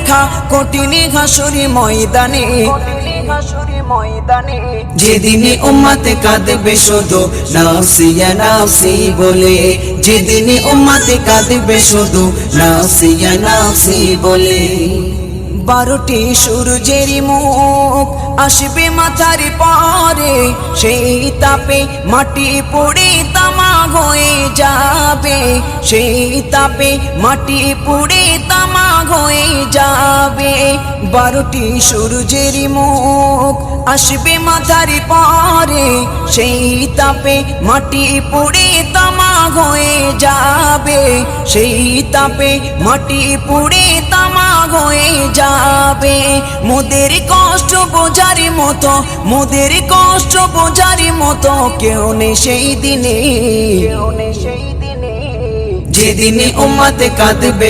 দেখা কঠিন হাসুরি ময়দানে, যেদিনে উম্মতে কাঁদবে শুধু নাফসি ইয়া নাফসি বলে, যেদিনে উম্মতে কাঁদবে শুধু নাফসি ইয়া নাফসি বলে। 12টি সূর্যের মুখ আসবে মাথার পরে, সেই তাপে মাটি পুড়ে তামা হয়ে যাবে, সেই তাপে মাটি পুড়ে তামা হয়ে যাবে। 12টি সূর্যের মুখ আসবে মাথার পরে, সেই তাপে মাটি পুড়ে তামা হয়ে যাবে, সেই তাপে মাটি পুড়ে তামা হয়ে যাবে। মোদের কষ্ট বোঝার মতো, মোদের কষ্ট বোঝার মতো কেউ নেই সেই দিনে, যেদিনে উম্মতে কাঁদবে